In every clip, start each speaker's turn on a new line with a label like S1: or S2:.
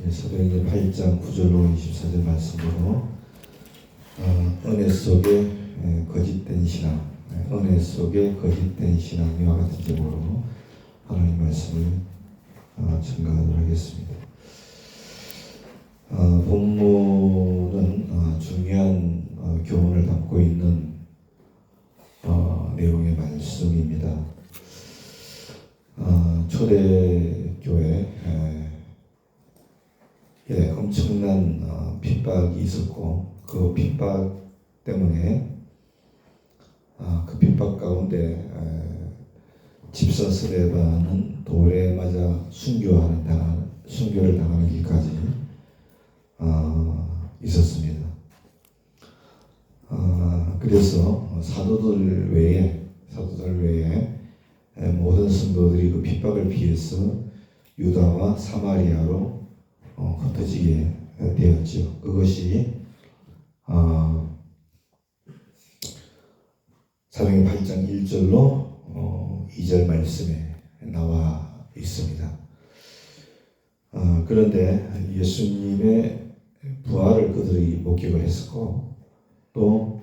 S1: 사도행전 8장 9절로 24절 말씀으로 은혜 속에 거짓된 신앙, 은혜 속에 거짓된 신앙과 같은 제목으로 하나님 말씀을 증거하도록 하겠습니다. 본문은 중요한 교훈을 담고 있는 내용의 말씀입니다. 초대교회 엄청난 핍박이 있었고, 그 핍박 때문에 그 핍박 가운데 집사 스데반은 돌에 맞아 순교를 당하는 길까지 있었습니다. 그래서 사도들 외에 모든 성도들이 그 핍박을 피해서 유다와 사마리아로 흩어지게 되었죠. 그것이 사도행전 8장 1절로 2절 말씀에 나와 있습니다. 그런데 예수님의 부활을 그들이 목격을 했었고, 또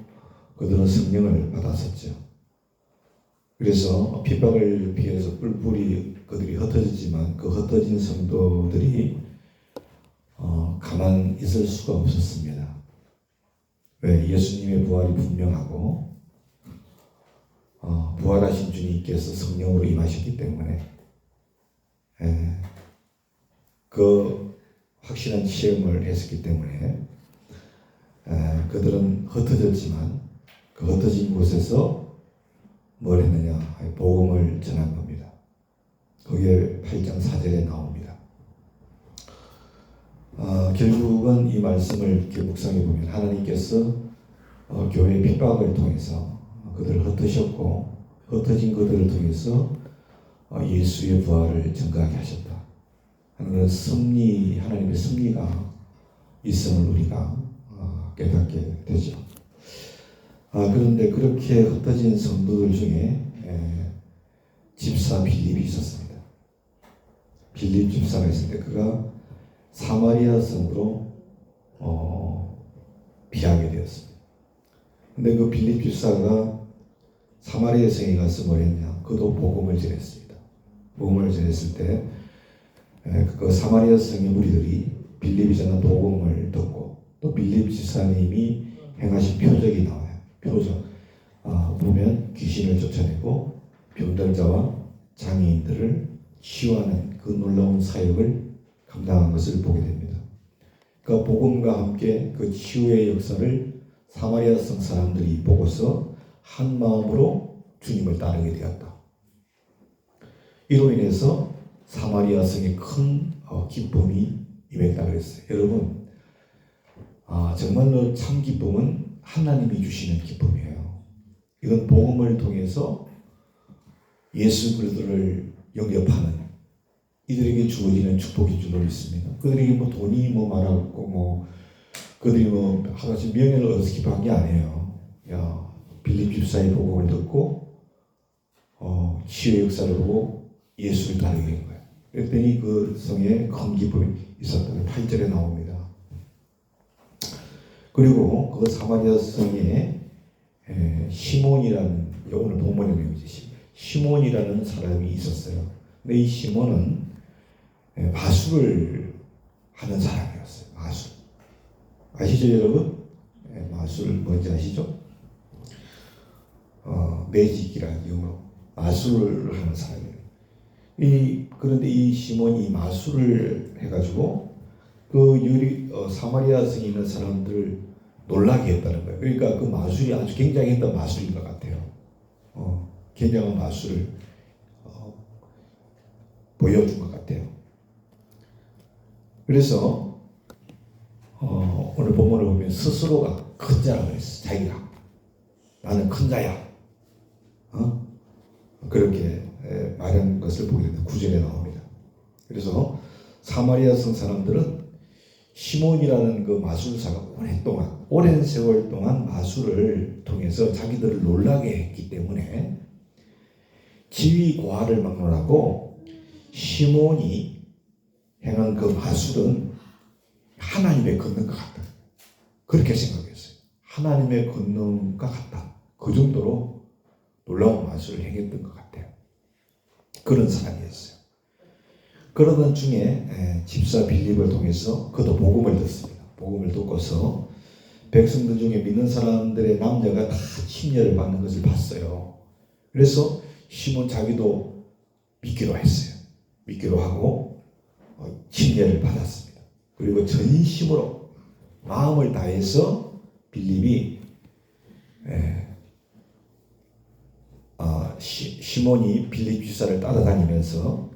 S1: 그들은 성령을 받았었죠. 그래서 핍박을 피해서 뿔뿔이 그들이 흩어졌지만, 그 흩어진 성도들이 가만 있을 수가 없었습니다. 왜? 예수님의 부활이 분명하고 부활하신 주님께서 성령으로 임하셨기 때문에 그 확실한 체험을 했었기 때문에 그들은 흩어졌지만 그 흩어진 곳에서 뭘 했느냐? 복음을 전한 겁니다. 거기에 8장 4절에 나옵니다. 결국은 이 말씀을 이렇게 묵상해 보면 하나님께서 교회의 핍박을 통해서 그들을 흩으셨고, 흩어진 그들을 통해서 예수의 부활을 증거하게 하셨다 하는 하나님의 섭리가 있음을 우리가 깨닫게 되죠. 그런데 그렇게 흩어진 성도들 중에 집사 빌립이 있었습니다. 빌립 집사가 있을 때 그가 사마리아 성으로 피하게 되었습니다. 근데 그 빌립 집사가 사마리아 성에 가서 뭘 했냐? 그도 복음을 전했습니다. 복음을 전했을 때 그 사마리아 성의 무리들이 빌립이 전한 복음을 듣고, 또 빌립 집사님이 행하신 표적이 나와요. 표적. 보면 귀신을 쫓아내고 병든 자와 장애인들을 치유하는 그 놀라운 사역을 감당한 것을 보게 됩니다. 그 복음과 함께 그 치유의 역사를 사마리아 성 사람들이 보고서 한 마음으로 주님을 따르게 되었다. 이로 인해서 사마리아 성에 큰 기쁨이 임했다 그랬어요. 여러분, 정말로 참 기쁨은 하나님이 주시는 기쁨이에요. 이건 복음을 통해서 예수 그리스도를 영접하는 이들에게 주어지는 축복인 줄로 믿습니다. 그들에게 돈이 많았고 그들이 하나씩 명예를 얻어서 기뻐한 게 아니에요. 빌립 집사의 복음을 듣고 치유의 역사를 보고 예수를 따르게 된 거예요. 그랬더니 그 성에 큰 기쁨이 있었다는 8절에 나옵니다. 그리고 그 사마리아 성에 시몬이라는, 오늘 본문의 내용이지, 시몬이라는 사람이 있었어요. 근데 이 시몬은 마술을 하는 사람이었어요. 마술. 아시죠, 여러분? 마술 뭔지 아시죠? 매직이라는 영어로 마술을 하는 사람이에요. 그런데 이 시몬이 마술을 해가지고 사마리아 성에 있는 사람들을 놀라게 했다는 거예요. 그러니까 그 마술이 아주 굉장했던 마술인 것 같아요. 굉장한 마술을 보여준 것 같아요. 그래서 오늘 본문을 보면 스스로가 큰 자라고 했어. 자기가 나는 큰 자야. 그렇게 말한 것을 보게 됩니다. 9절에 나옵니다. 그래서 사마리아 성 사람들은 시몬이라는 그 마술사가 오랜 세월 동안 마술을 통해서 자기들을 놀라게 했기 때문에 지위 고하를 막론하고 시몬이 행한 그 마술은 하나님의 권능과 같다. 그렇게 생각했어요. 하나님의 권능과 같다. 그 정도로 놀라운 마술을 행했던 것 같아요. 그런 사람이었어요. 그러던 중에 집사 빌립을 통해서 그도 복음을 듣습니다. 복음을 듣고서 백성들 중에 믿는 사람들의 남녀가 다 침례를 받는 것을 봤어요. 그래서 시몬 자기도 믿기로 했어요. 믿기로 하고 침례를 받았습니다. 그리고 전심으로 마음을 다해서 빌립이 시몬이 빌립 집사를 따라다니면서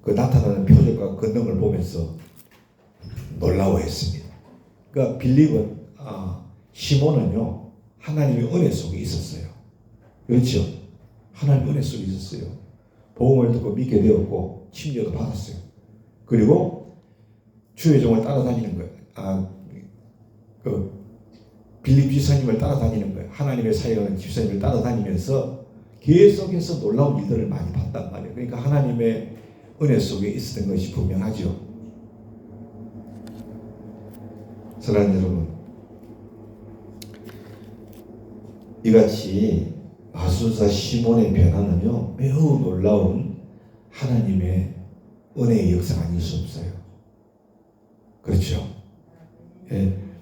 S1: 그 나타나는 표적과 권능을 보면서 놀라워했습니다. 그러니까 빌립은 시몬은요 하나님의 은혜 속에 있었어요. 그렇죠? 하나님의 은혜 속에 있었어요. 복음을 듣고 믿게 되었고 침례도 받았어요. 그리고 주의 종을 따라다니는 거예요. 빌립 집사님을 따라다니는 거예요. 하나님의 사역하는 집사님을 따라다니면서 계속해서 놀라운 일들을 많이 봤단 말이에요. 그러니까 하나님의 은혜 속에 있었던 것이 분명하죠. 사랑하는 여러분, 이같이 마술사 시몬의 변화는요 매우 놀라운 하나님의 은혜의 역사가 아닐 수 없어요. 그렇죠?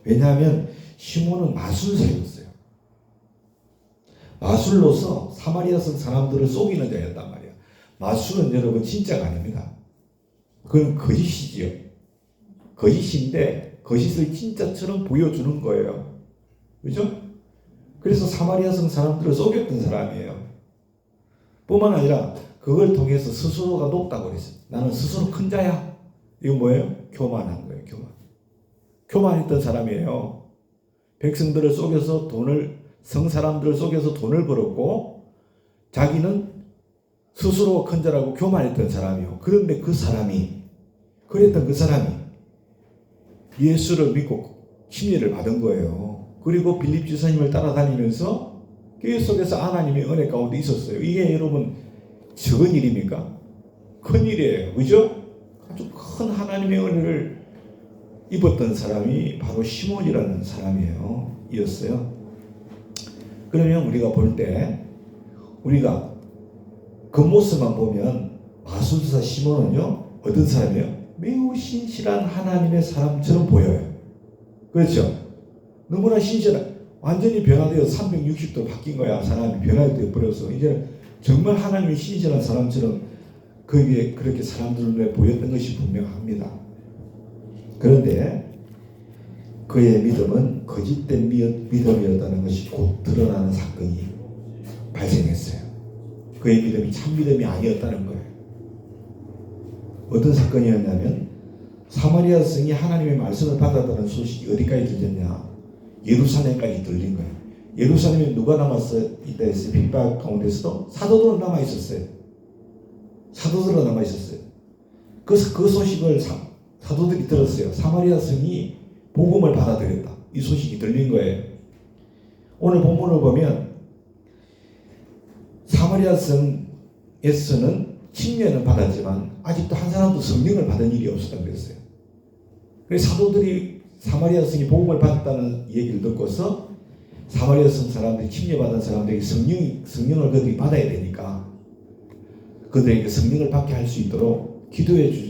S1: 왜냐하면 시몬은 마술사였어요. 마술로서 사마리아성 사람들을 속이는 자였단 말이에요. 마술은 여러분 진짜가 아닙니다. 그건 거짓이지요. 거짓인데 거짓을 진짜처럼 보여주는 거예요. 그죠? 그래서 사마리아성 사람들을 속였던 사람이에요. 뿐만 아니라 그걸 통해서 스스로가 높다고 그랬어요. 나는 스스로 큰 자야. 이건 뭐예요? 교만한 거예요. 교만했던 사람이에요. 백성들을 속여서 성사람들을 속여서 돈을 벌었고 자기는 스스로 큰 자라고 교만했던 사람이요. 그런데 그 사람이 예수를 믿고 침례를 받은 거예요. 그리고 빌립 집사님을 따라다니면서 계속해서 하나님의 은혜 가운데 있었어요. 이게 여러분 적은 일입니까? 큰 일이에요. 그죠? 아주 큰 하나님의 은혜를 입었던 사람이 바로 시몬이라는 사람이었어요. 그러면 우리가 볼 때 우리가 겉모습만 보면 마술사 시몬은요 어떤 사람이에요? 매우 신실한 하나님의 사람처럼 보여요. 그렇죠? 너무나 신실한, 완전히 변화되어 360도 바뀐 거야. 사람이 변화되어 버려서 이제 정말 하나님의 신실한 사람처럼 그게 그렇게 사람들 눈에 보였던 것이 분명합니다. 그런데 그의 믿음은 거짓된 믿음이었다는 것이 곧 드러나는 사건이 발생했어요. 그의 믿음이 참 믿음이 아니었다는 거예요. 어떤 사건이었냐면 사마리아 성이 하나님의 말씀을 받았다는 소식이 어디까지 들렸냐? 예루살렘까지 들린 거예요. 예루살렘에 누가 남았어 있다 했어요? 핍박 가운데서도 사도들은 남아 있었어요. 그 소식을 사도들이 들었어요. 사마리아 성이 복음을 받아들였다. 이 소식이 들린 거예요. 오늘 본문을 보면 사마리아 성에서는 침례는 받았지만 아직도 한 사람도 성령을 받은 일이 없었다고 그랬어요. 그래서 사도들이 사마리아 성이 복음을 받았다는 얘기를 듣고서 사마리아 성 사람들이 침례받은 사람들이 성령을 그들이 받아야 되니까 그들에게 성령을 받게 할 수 있도록 기도를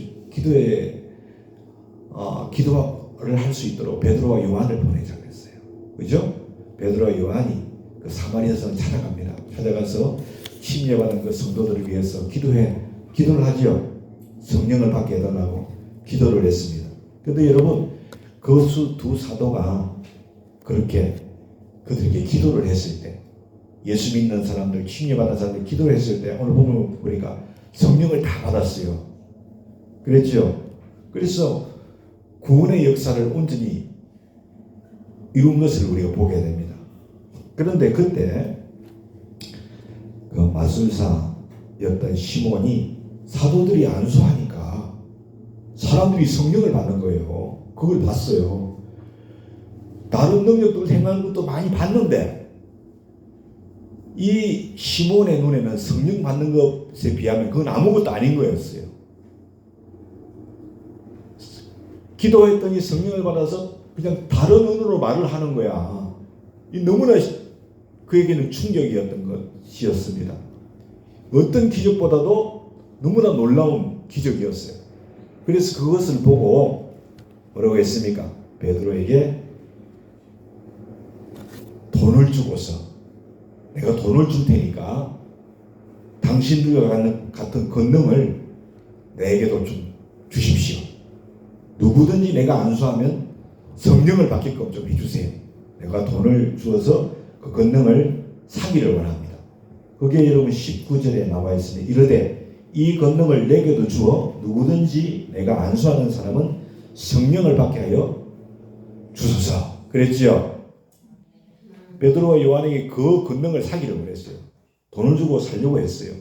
S1: 할 수 있도록 베드로와 요한을 보내자고 했어요. 그죠? 베드로와 요한이 그 사마리아 성을 찾아갑니다. 찾아가서 침례받은 그 성도들을 위해서 기도를 하지요. 성령을 받게 해달라고 기도를 했습니다. 그런데 여러분 그 두 사도가 그렇게 그들에게 기도를 했을 때 예수 믿는 사람들, 침례받은 사람들 기도를 했을 때 오늘 보면 보니까 성령을 다 받았어요. 그랬죠? 그래서 구원의 역사를 온전히 이룬 것을 우리가 보게 됩니다. 그런데 그때 그 마술사였던 시몬이 사도들이 안수하니까 사람들이 성령을 받는 거예요. 그걸 봤어요. 다른 능력들을 행하는 것도 많이 봤는데 이 시몬의 눈에는 성령 받는 것에 비하면 그건 아무것도 아닌 거였어요. 기도했더니 성령을 받아서 그냥 다른 언어로 말을 하는 거야. 이 너무나 그에게는 충격이었던 것이었습니다. 어떤 기적보다도 너무나 놀라운 기적이었어요. 그래서 그것을 보고 뭐라고 했습니까? 베드로에게 돈을 주고서 내가 돈을 줄 테니까 당신들과 같은 권능을 내게도 좀 주십시오. 누구든지 내가 안수하면 성령을 받게끔 좀 해주세요. 내가 돈을 주어서 그 권능을 사기를 원합니다. 그게 여러분 19절에 나와 있으니 이르되 이 권능을 내게도 주어 누구든지 내가 안수하는 사람은 성령을 받게 하여 주소서. 그랬지요. 베드로와 요한에게 그 권능을 사기를 원했어요. 돈을 주고 살려고 했어요.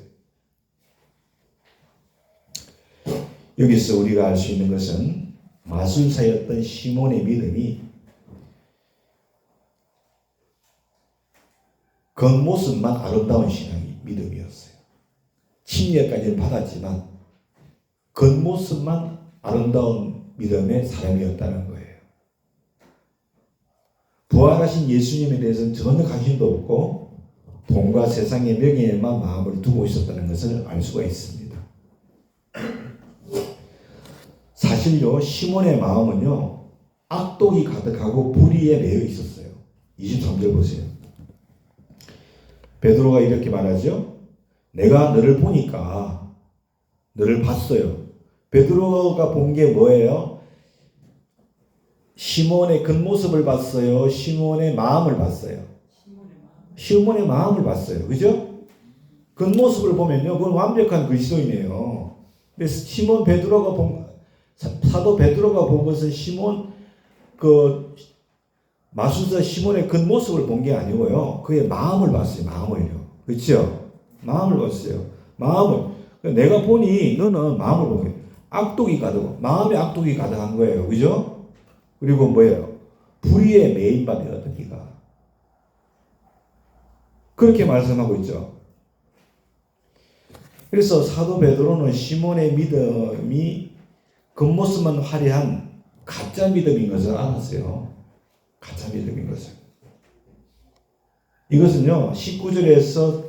S1: 여기서 우리가 알 수 있는 것은 마술사였던 시몬의 믿음이 겉모습만 아름다운 신앙이 믿음이었어요. 침례까지는 받았지만 겉모습만 아름다운 믿음의 사람이었다는 거예요. 부활하신 예수님에 대해서는 전혀 관심도 없고 돈과 세상의 명예에만 마음을 두고 있었다는 것을 알 수가 있습니다. 사실요, 시몬의 마음은요, 악독이 가득하고 불의에 매여 있었어요. 23절 보세요. 베드로가 이렇게 말하죠. 내가 너를 보니까 너를 봤어요. 베드로가 본 게 뭐예요? 시몬의 겉모습을 봤어요. 시몬의 마음을 봤어요. 시몬의 마음을 봤어요. 그죠? 겉모습을 보면요, 그건 완벽한 그리스도인이에요. 그래서 시몬 베드로가 사도 베드로가 본 것은 시몬 마술사 시몬의 겉모습을 본 게 아니고요. 그의 마음을 봤어요. 마음을요. 그렇죠? 마음을 봤어요. 마음을. 내가 보니 너는 마음을 본 거예요. 악독이 가득, 마음에 악독이 가득한 거예요. 그죠? 그리고 뭐예요? 불의에 매인 바 되었던 네가. 그렇게 말씀하고 있죠. 그래서 사도 베드로는 시몬의 믿음이 겉모습만 화려한 가짜 믿음인 것을 알았어요. 가짜 믿음인 것을. 이것은요, 19절에서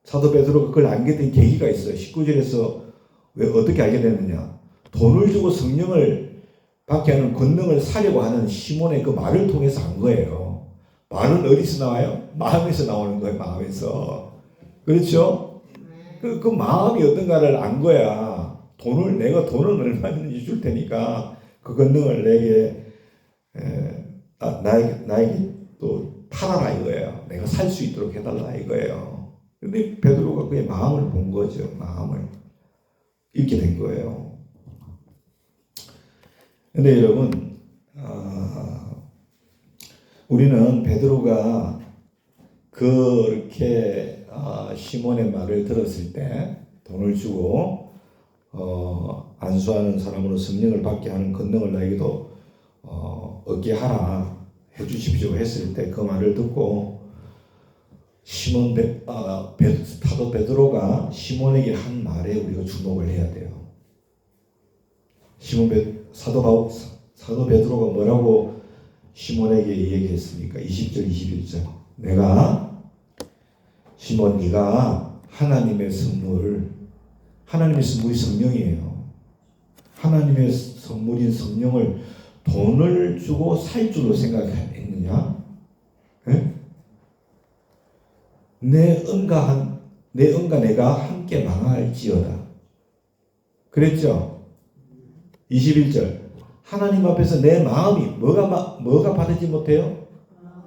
S1: 사도 베드로가 그걸 알게 된 계기가 있어요. 19절에서 왜 어떻게 알게 됐느냐? 돈을 주고 성령을 받게 하는 권능을 사려고 하는 시몬의 그 말을 통해서 한 거예요. 말은 어디서 나와요? 마음에서 나오는 거예요. 마음에서. 그렇죠? 그 마음이 어떤가를 안 거야. 내가 돈을 얼마든지 줄 테니까 그 권능을 나에게 또 팔아라 이거예요. 내가 살 수 있도록 해달라 이거예요. 근데 베드로가 그의 마음을 본 거죠. 마음을 읽게 된 거예요. 근데 여러분, 우리는 베드로가 그렇게 시몬의 말을 들었을 때 돈을 주고 안수하는 사람으로 성령을 받게 하는 권능을 나에게도 얻게 하라 해주십시오 했을 때 그 말을 듣고 사도 베드로가 시몬에게 한 말에 우리가 주목을 해야 돼요. 사도 베드로가 뭐라고 시몬에게 얘기했습니까? 20절 21절. 내가 시몬 네가 하나님의 선물이 성령이에요. 하나님의 선물인 성령을 돈을 주고 살 줄로 생각했느냐? 네? 내 은과 내가 함께 망할지어다. 그랬죠? 21절. 하나님 앞에서 내 마음이 뭐가 바르지 못해요?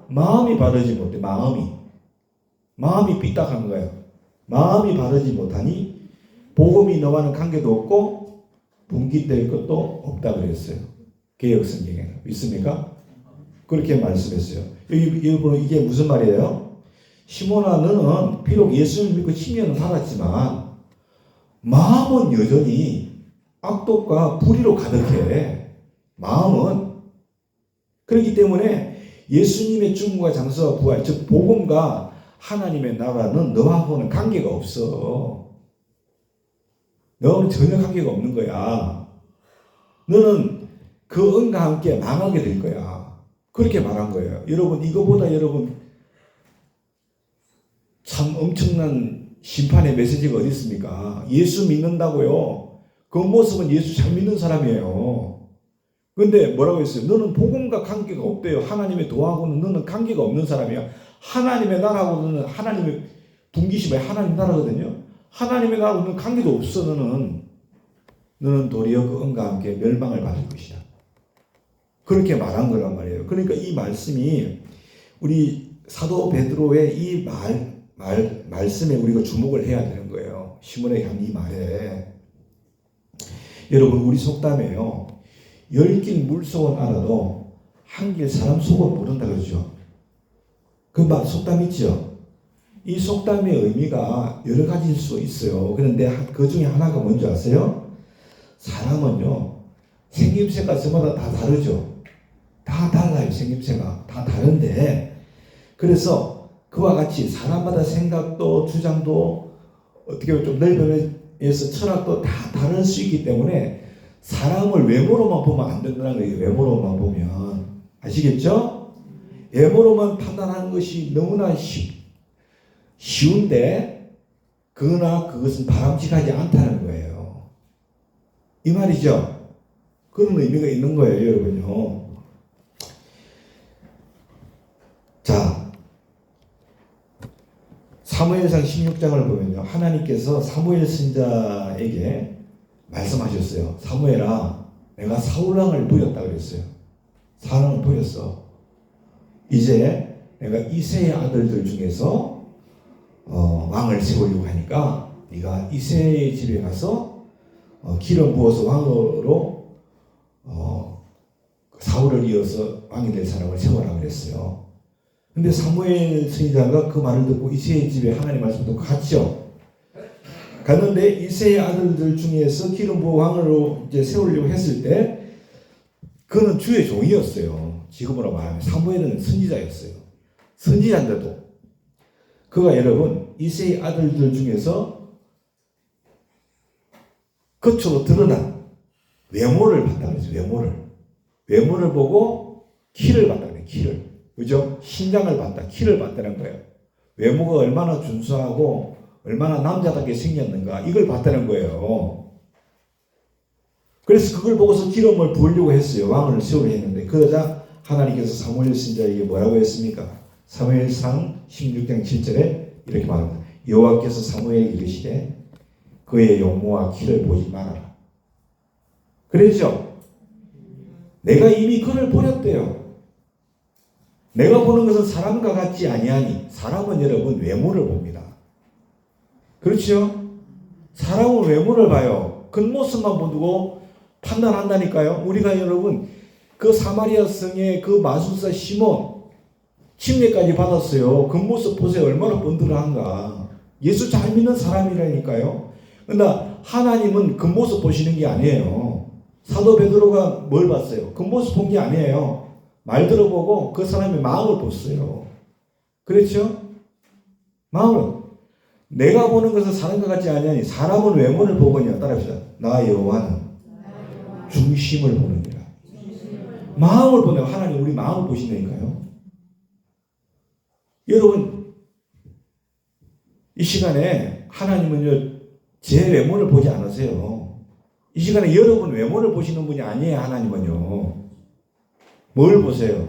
S1: 마음이 바르지 못해. 마음이 삐딱한 거예요. 마음이 바르지 못하니 복음이 너와는 관계도 없고 분기될 것도 없다 그랬어요. 개역성경에 믿습니까? 그렇게 말씀했어요. 여러분 이게 무슨 말이에요? 시몬아 너는 비록 예수를 믿고 침례는 받았지만 마음은 여전히 악독과 불의로 가득해. 마음은. 그렇기 때문에 예수님의 죽음과 장사와 부활, 즉 복음과 하나님의 나라는 너하고는 관계가 없어. 너는 전혀 관계가 없는 거야. 너는 그 은과 함께 망하게 될 거야. 그렇게 말한 거예요. 여러분, 이거보다 여러분 참 엄청난 심판의 메시지가 어디 있습니까? 예수 믿는다고요. 그 모습은 예수 잘 믿는 사람이에요. 근데 뭐라고 했어요? 너는 복음과 관계가 없대요. 하나님의 도하고는 너는 관계가 없는 사람이야. 하나님의 나라하고는 하나님의 분기심에 하나님 나라거든요. 하나님의 나라하고는 관계도 없어. 너는 도리어 그 은과 함께 멸망을 받을 것이다. 그렇게 말한 거란 말이에요. 그러니까 이 말씀이 우리 사도 베드로의 이 말씀에 우리가 주목을 해야 되는 거예요. 시몬에게 한 이 말에. 여러분, 우리 속담에요. 10길 물속은 알아도 한 길 사람 속은 모른다 그러죠. 그 속담 있죠. 이 속담의 의미가 여러 가지일 수 있어요. 그런데 그 중에 하나가 뭔지 아세요? 사람은요, 생김새가 저마다 다 다르죠. 다 달라요. 생김새가 다 다른데, 그래서 그와 같이 사람마다 생각도 주장도 어떻게 보면 좀 넓어서 철학도 다 다를 수 있기 때문에 사람을 외모로만 보면 안 된다는 거예요. 외모로만 보면. 아시겠죠? 외모로만 판단하는 것이 너무나 쉬운데 그러나 그것은 바람직하지 않다는 거예요. 이 말이죠. 그런 의미가 있는 거예요, 여러분요. 자, 사무엘상 16장을 보면요. 하나님께서 사무엘 선지자에게 말씀하셨어요. 사무엘아, 내가 사울왕을 보였다 그랬어요. 사울왕을 보였어. 이제 내가 이새의 아들들 중에서 왕을 세우려고 하니까 네가 이새의 집에 가서 기름 부어서 왕으로 사울을 이어서 왕이 될 사람을 세우라 그랬어요. 근데 사무엘 선지자가 그 말을 듣고 이새의 집에 하나님 말씀 듣고 갔죠. 갔는데 이새의 아들들 중에서 기름 부어 왕으로 이제 세우려고 했을 때 그는 주의 종이었어요. 지금으로 말하면 사무엘은 선지자였어요. 선지자인데도 그가 여러분 이새의 아들들 중에서 겉으로 드러난 외모를 봤다 그랬어요. 외모를 보고 키를 봤다 그래요. 키를. 그죠? 신장을 봤다. 키를 봤다는 거예요. 외모가 얼마나 준수하고 얼마나 남자답게 생겼는가 이걸 봤다는 거예요. 그래서 그걸 보고서 기름을 부으려고 했어요. 왕을 세우려 했는데 그러자 하나님께서 사무엘 선지자에게 뭐라고 했습니까? 사무엘상 16장 7절에 이렇게 말합니다. 여호와께서 사무엘에게 이르시되 그의 용모와 키를 보지 말아라. 그랬죠? 내가 이미 그를 보였대요. 내가 보는 것은 사람과 같지 아니하니 사람은 여러분 외모를 봅니다. 그렇죠? 사람은 외모를 봐요. 겉모습만 보고 판단한다니까요. 우리가 여러분 그 사마리아 성의 그 마술사 시몬 침례까지 받았어요. 겉모습 보세요. 얼마나 번들어한가. 예수 잘 믿는 사람이라니까요. 그러나 하나님은 겉모습 보시는 게 아니에요. 사도 베드로가 뭘 봤어요? 겉모습 본 게 아니에요. 말 들어보고 그 사람의 마음을 봤어요. 그렇죠? 마음을. 내가 보는 것은 사람과 같지 아니하니 사람은 외모를 보거니와 따라합시다. 나 여호와는 중심을 보느니라. 마음을 보는 하나님 우리 마음을 보신다니까요. 여러분 이 시간에 하나님은요 제 외모를 보지 않으세요. 이 시간에 여러분 외모를 보시는 분이 아니에요. 하나님은요. 뭘 보세요?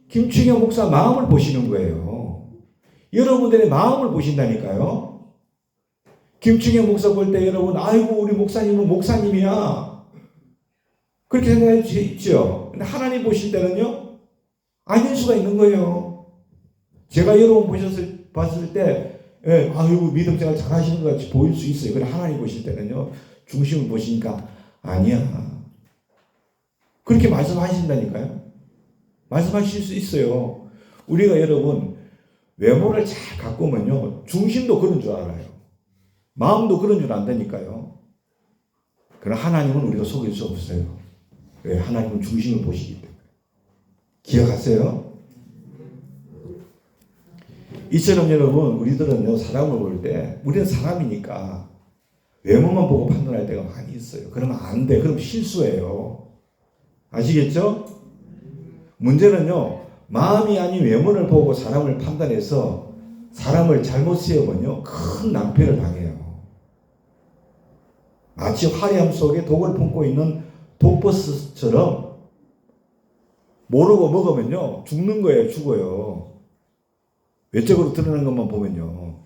S1: 김충현 목사 마음을 보시는 거예요. 여러분들의 마음을 보신다니까요. 김충현 목사 볼 때 여러분 아이고 우리 목사님은 목사님이야. 그렇게 생각할 수 있죠. 근데 하나님 보실 때는요. 아닐 수가 있는 거예요. 제가 여러분 봤을 때 아이고 믿음생활 잘하시는 것 같이 보일 수 있어요. 그런데 하나님 보실 때는요. 중심을 보시니까 아니야. 그렇게 말씀하신다니까요. 말씀하실 수 있어요. 우리가 여러분 외모를 잘 가꾸면요. 중심도 그런 줄 알아요. 마음도 그런 줄 안다니까요. 그러나 하나님은 우리가 속일 수 없어요. 왜? 하나님은 중심을 보시기 때문에. 기억하세요? 이처럼 여러분 우리들은요. 사람을 볼 때 우리는 사람이니까 외모만 보고 판단할 때가 많이 있어요. 그러면 안 돼. 그럼 실수예요. 아시겠죠? 문제는요, 마음이 아닌 외모를 보고 사람을 판단해서 사람을 잘못 세우면요, 큰 낭패를 당해요. 마치 화려함 속에 독을 품고 있는 독버섯처럼 모르고 먹으면요, 죽는 거예요, 죽어요. 외적으로 드러나는 것만 보면요.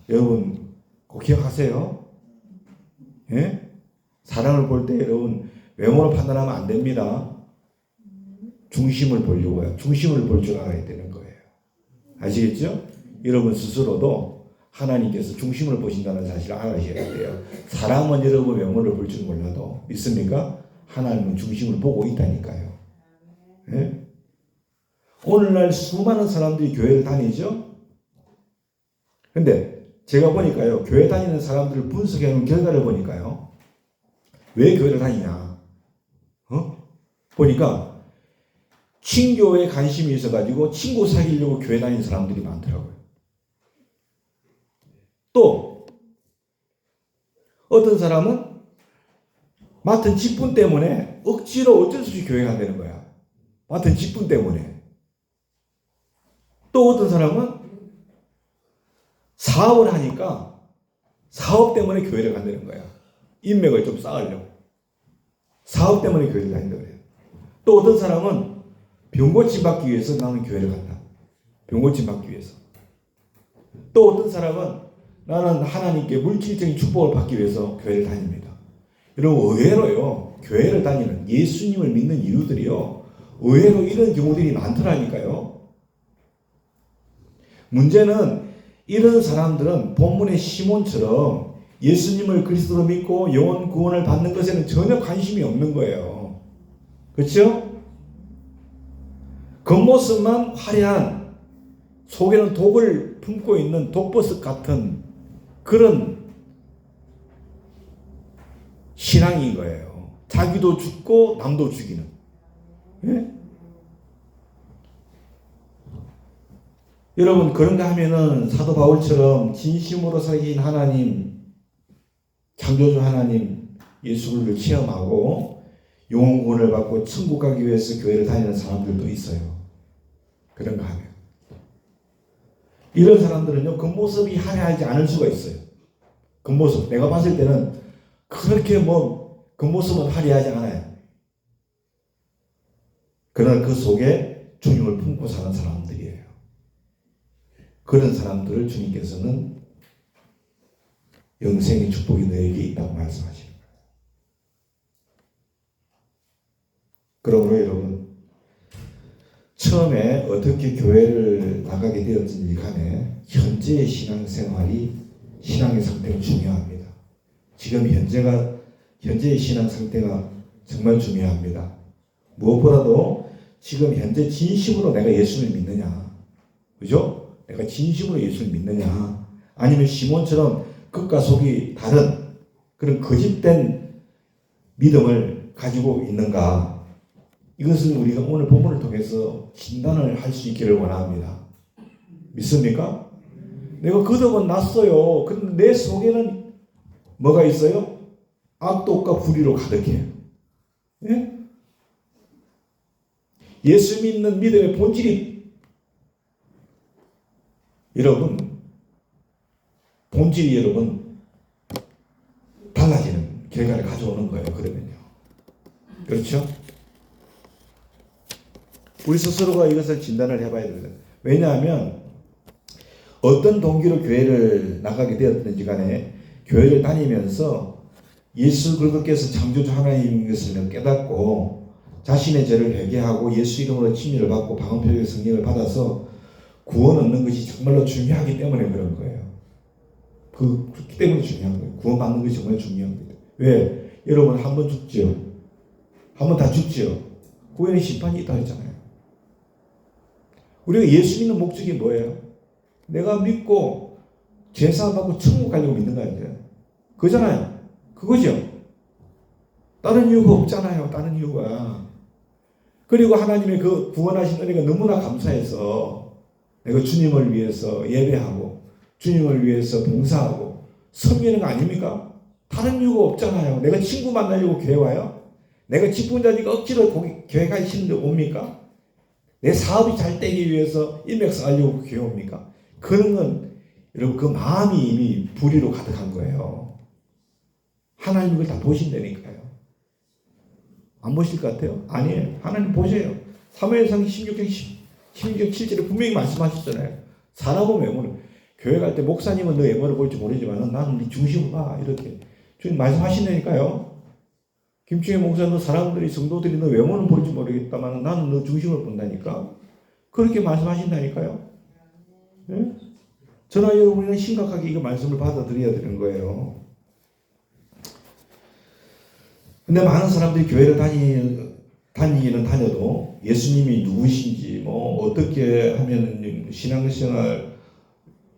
S1: 여러분, 꼭 기억하세요. 예? 사람을 볼 때 여러분, 외모를 판단하면 안 됩니다. 중심을 보려고요. 중심을 볼 줄 알아야 되는 거예요. 아시겠죠? 여러분 스스로도 하나님께서 중심을 보신다는 사실을 알아셔야 돼요. 사람은 여러분 외모를 볼 줄 몰라도 믿습니까? 하나님은 중심을 보고 있다니까요. 예? 오늘날 수많은 사람들이 교회를 다니죠? 근데 제가 보니까요, 교회 다니는 사람들을 분석해놓은 결과를 보니까요, 왜 교회를 다니냐? 보니까 친교에 관심이 있어가지고 친구 사귀려고 교회 다니는 사람들이 많더라고요. 또 어떤 사람은 맡은 직분 때문에 억지로 어쩔 수 없이 교회 간다는 거야. 맡은 직분 때문에. 또 어떤 사람은 사업을 하니까 사업 때문에 교회를 간다는 거야. 인맥을 좀 쌓으려고. 사업 때문에 교회를 다닌다고 그래요. 또 어떤 사람은 병 고침 받기 위해서 나는 교회를 간다. 병 고침 받기 위해서. 또 어떤 사람은 나는 하나님께 물질적인 축복을 받기 위해서 교회를 다닙니다. 여러분, 의외로요, 교회를 다니는 예수님을 믿는 이유들이요, 의외로 이런 경우들이 많더라니까요. 문제는 이런 사람들은 본문의 시몬처럼 예수님을 그리스도로 믿고 영혼 구원을 받는 것에는 전혀 관심이 없는 거예요. 그렇죠? 겉모습만 화려한, 속에는 독을 품고 있는 독버섯 같은 그런 신앙인 거예요. 자기도 죽고 남도 죽이는. 예? 여러분, 그런가 하면은 사도 바울처럼 진심으로 살긴 하나님, 창조주 하나님 예수를 체험하고 영혼 구원을 받고 천국 가기 위해서 교회를 다니는 사람들도 있어요. 그런가 하면 이런 사람들은요, 겉모습이 화려하지 않을 수가 있어요. 겉모습, 내가 봤을 때는 그렇게 겉모습은 화려하지 않아요. 그러나 그 속에 주님을 품고 사는 사람들이에요. 그런 사람들을 주님께서는 영생의 축복이 너에게 있다고 말씀하시는 거예요. 그러므로 여러분, 처음에 어떻게 교회를 나가게 되었든지 간에 현재의 신앙생활이, 신앙의 상태가 중요합니다. 지금 현재의 신앙 상태가 정말 중요합니다. 무엇보다도 지금 현재 진심으로 내가 예수를 믿느냐, 그죠? 내가 진심으로 예수를 믿느냐, 아니면 시몬처럼 겉과 속이 다른 그런 거짓된 믿음을 가지고 있는가, 이것을 우리가 오늘 본문을 통해서 진단을 할 수 있기를 원합니다. 믿습니까? 내가 거듭은 났어요. 근데 내 속에는 뭐가 있어요? 악독과 불의로 가득해요. 예? 예수 믿는 믿음의 본질이, 여러분, 본질이 여러분 달라지는 결과를 가져오는 거예요. 그러면요. 그렇죠? 우리 스스로가 이것을 진단을 해봐야 됩니다. 왜냐하면 어떤 동기로 교회를 나가게 되었든지 간에 교회를 다니면서 예수 그리스도께서 창조주 하나님인 것을 깨닫고 자신의 죄를 회개하고 예수 이름으로 침례를 받고 방언표적의 성령을 받아서 구원 얻는 것이 정말로 중요하기 때문에 그런 거예요. 그렇기 때문에 중요한 거예요. 구원 받는 것이 정말 중요한 거예요. 왜? 여러분 한 번 죽지요. 한 번 다 죽지요. 후에는 심판이 있다 했잖아요. 우리가 예수 믿는 목적이 뭐예요? 내가 믿고 죄사함 받고 천국 가려고 믿는 거 아니에요? 그거잖아요. 그거죠. 다른 이유가 없잖아요. 다른 이유가. 그리고 하나님의 그 구원하신 은혜가 너무나 감사해서 내가 주님을 위해서 예배하고 주님을 위해서 봉사하고 섬기는 거 아닙니까? 다른 이유가 없잖아요. 내가 친구 만나려고 교회 와요? 내가 직분자니까 억지로 교회 가기 싫은데 옵니까? 내 사업이 잘 되기 위해서 인맥 쌓으려고 교회 옵니까? 그런 건 여러분 그 마음이 이미 불의로 가득한 거예요. 하나님 그걸 다 보신다니까요. 안 보실 것 같아요? 아니에요. 하나님 보세요. 사무엘상 16장 7절에 분명히 말씀하셨잖아요. 사람은 외모는 교회 갈 때 목사님은 너 외모를 볼지 모르지만 나는 네 중심을 봐. 이렇게 주님 말씀하신다니까요. 김충현 목사 너 사람들이 성도들이 너 외모는 볼지 모르겠다만 나는 너 중심을 본다니까. 그렇게 말씀하신다니까요. 네? 저나 여러분은 심각하게 이 말씀을 받아들여야 되는 거예요. 근데 많은 사람들이 교회를 다니기는 다녀도 예수님이 누구신지 뭐 어떻게 하면 신앙생활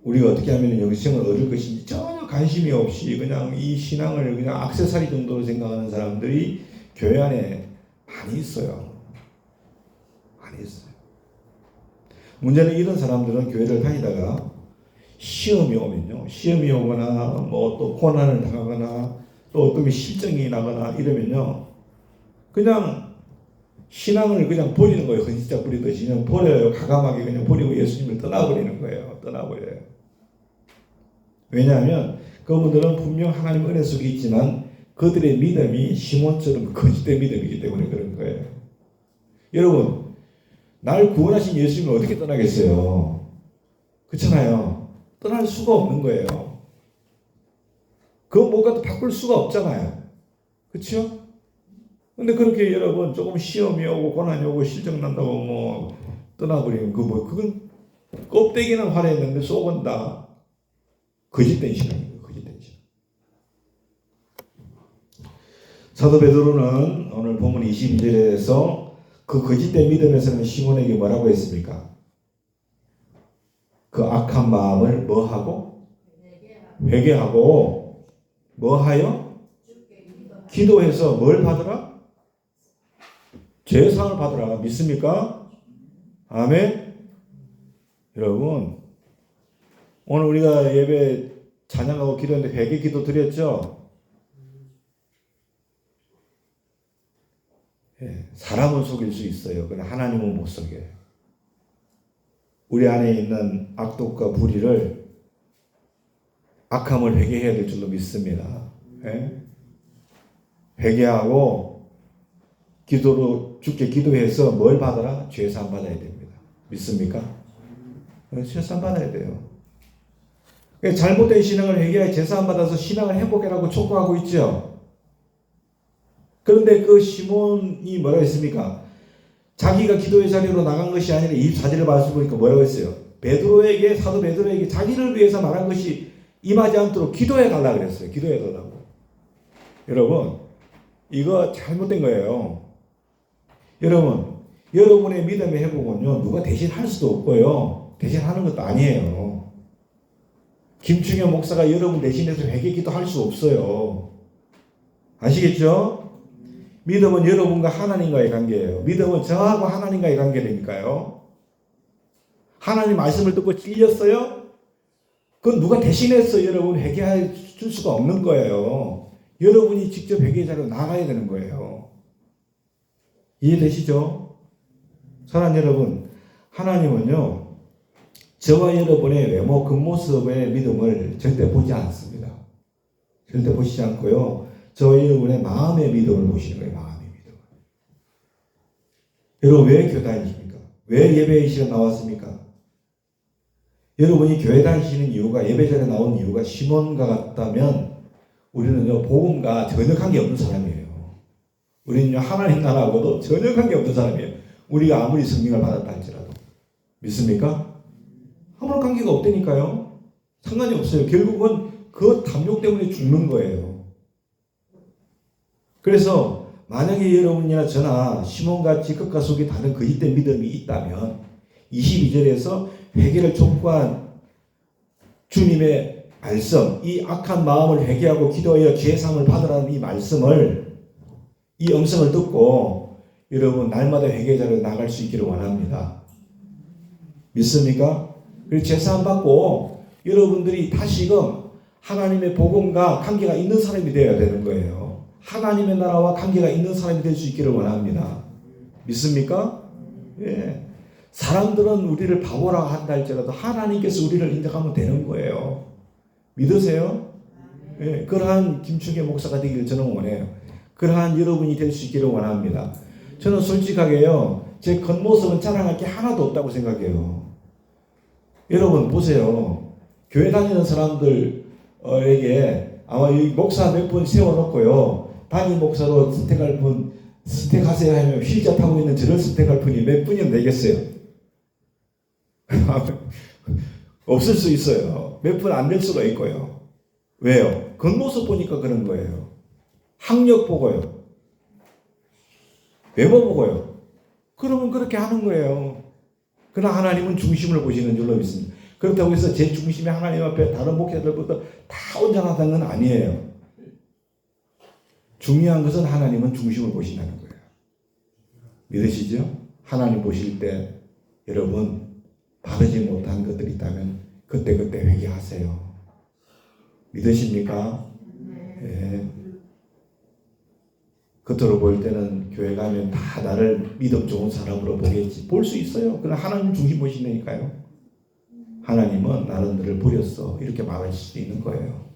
S1: 우리가 어떻게 하면 영생을 얻을 것인지 전혀 관심이 없이 그냥 이 신앙을 그냥 액세서리 정도로 생각하는 사람들이 교회 안에 많이 있어요. 많이 있어요. 문제는 이런 사람들은 교회를 다니다가 시험이 오면요. 시험이 오거나 뭐 또 고난을 당하거나 또 어떤 실정이 나거나 이러면요. 그냥 신앙을 그냥 버리는 거예요. 헌신짝 버리듯이 그냥 버려요. 가감하게 그냥 버리고 예수님을 떠나버리는 거예요. 떠나버려요. 왜냐하면 그분들은 분명 하나님 은혜 속에 있지만 그들의 믿음이 시몬처럼 거짓된 믿음이기 때문에 그런 거예요. 여러분, 날 구원하신 예수님을 어떻게 떠나겠어요? 그렇잖아요. 떠날 수가 없는 거예요. 그 뭔가도 바꿀 수가 없잖아요. 그렇죠? 근데 그렇게 여러분 조금 시험이 오고 고난이 오고 실정 난다고 뭐 떠나버리면 그건 껍데기는 화려했는데 속은 다 거짓된 신앙이에요. 거짓된 신앙. 사도 베드로는 오늘 본문 22절에서 그 거짓된 믿음에서는 시몬에게 뭐라고 했습니까? 그 악한 마음을 뭐하고? 회개하고 뭐하여? 기도해서 뭘 받으라? 죄사함을 받으라. 믿습니까? 아멘. 여러분 오늘 우리가 예배 찬양하고 기도했는데 회개 기도 드렸죠? 예, 사람은 속일 수 있어요. 그러나 하나님은 못 속여요. 우리 안에 있는 악독과 불의를 악함을 회개해야 될 줄로 믿습니다. 예? 회개하고 기도로 주께 기도해서 뭘 받아라? 죄사함 받아야 됩니다. 믿습니까? 죄사함 받아야 돼요. 잘못된 신앙을 회개하여 죄사함 받아서 신앙을 회복해라고 촉구하고 있죠. 그런데 그 시몬이 뭐라고 했습니까? 자기가 기도의 자리로 나간 것이 아니라 24절을 말씀보니까 뭐라고 했어요? 베드로에게 사도 베드로에게 자기를 위해서 말한 것이 임하지 않도록 기도해 달라 그랬어요. 기도해 달라고. 여러분 이거 잘못된 거예요. 여러분 여러분의 믿음의 회복은요 누가 대신 할 수도 없고요. 대신 하는 것도 아니에요. 김충현 목사가 여러분 대신해서 회개 기도할 수 없어요. 아시겠죠? 믿음은 여러분과 하나님과의 관계예요. 믿음은 저하고 하나님과의 관계라니까요. 하나님 말씀을 듣고 찔렸어요? 그건 누가 대신해서 여러분 회개해 줄 수가 없는 거예요. 여러분이 직접 회개자로 나가야 되는 거예요. 이해되시죠? 사랑하는 여러분, 하나님은요 저와 여러분의 외모 겉모습의 믿음을 절대 보지 않습니다. 절대 보시지 않고요 저와 여러분의 마음의 믿음을 보시는 거예요. 마음의 믿음. 여러분 왜 교회 다니십니까? 왜 예배의 시간 나왔습니까? 여러분이 교회 다니시는 이유가 예배전에 나온 이유가 시몬과 같다면 우리는요 복음과 전혀 관계없는 사람이에요. 우리는요 하나님 나라하고도 전혀 관계없는 사람이에요. 우리가 아무리 성령을 받았다 할지라도. 믿습니까? 아무런 관계가 없다니까요. 상관이 없어요. 결국은 그 탐욕 때문에 죽는 거예요. 그래서 만약에 여러분이나 저나 시몬같이 겉과 속이 다른 거짓된 믿음이 있다면 22절에서 회개를 촉구한 주님의 말씀, 이 악한 마음을 회개하고 기도하여 죄사함을 받으라는 이 말씀을, 이 음성을 듣고 여러분 날마다 회개자로 나갈 수 있기를 원합니다. 믿습니까? 그리고 죄사함 받고 여러분들이 다시금 하나님의 복음과 관계가 있는 사람이 되어야 되는 거예요. 하나님의 나라와 관계가 있는 사람이 될 수 있기를 원합니다. 믿습니까? 예. 사람들은 우리를 바보라 한다 할지라도 하나님께서 우리를 인정하면 되는 거예요. 믿으세요? 예. 그러한 김충계 목사가 되기를 저는 원해요. 그러한 여러분이 될 수 있기를 원합니다. 저는 솔직하게요, 제 겉모습은 자랑할 게 하나도 없다고 생각해요. 여러분 보세요. 교회 다니는 사람들에게 아마 여기 목사 몇 분 세워놓고요, 담임 목사로 스택할 분 스택하세요 하면 휠자 타고 있는 저를 스택할 분이 몇 분이면 되겠어요? 없을 수 있어요. 몇 분 안 될 수가 있고요. 왜요? 겉모습 보니까 그런 거예요. 학력 보고요. 외모 보고요. 그러면 그렇게 하는 거예요. 그러나 하나님은 중심을 보시는 줄로 믿습니다. 그렇다고 해서 제 중심이 하나님 앞에 다른 목회자들보다 다 온전하다는 건 아니에요. 중요한 것은 하나님은 중심을 보신다는 거예요. 믿으시죠? 하나님 보실 때 여러분 바르지 못한 것들이 있다면 그때그때 회개하세요. 믿으십니까? 예. 겉으로 볼 때는 교회 가면 다 나를 믿음 좋은 사람으로 보겠지. 볼 수 있어요. 그러나 하나님 중심 보시니까요. 하나님은 나는 너를 버렸어. 이렇게 말할 수도 있는 거예요.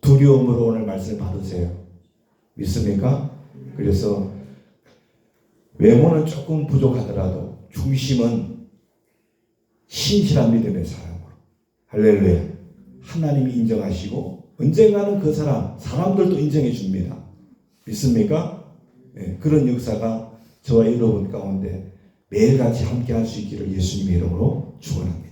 S1: 두려움으로 오늘 말씀을 받으세요. 믿습니까? 그래서 외모는 조금 부족하더라도 중심은 신실한 믿음의 사람으로. 할렐루야. 하나님이 인정하시고 언젠가는 그 사람들도 인정해 줍니다. 믿습니까? 네, 그런 역사가 저와 여러분 가운데 매일같이 함께 할 수 있기를 예수님의 이름으로 축원합니다.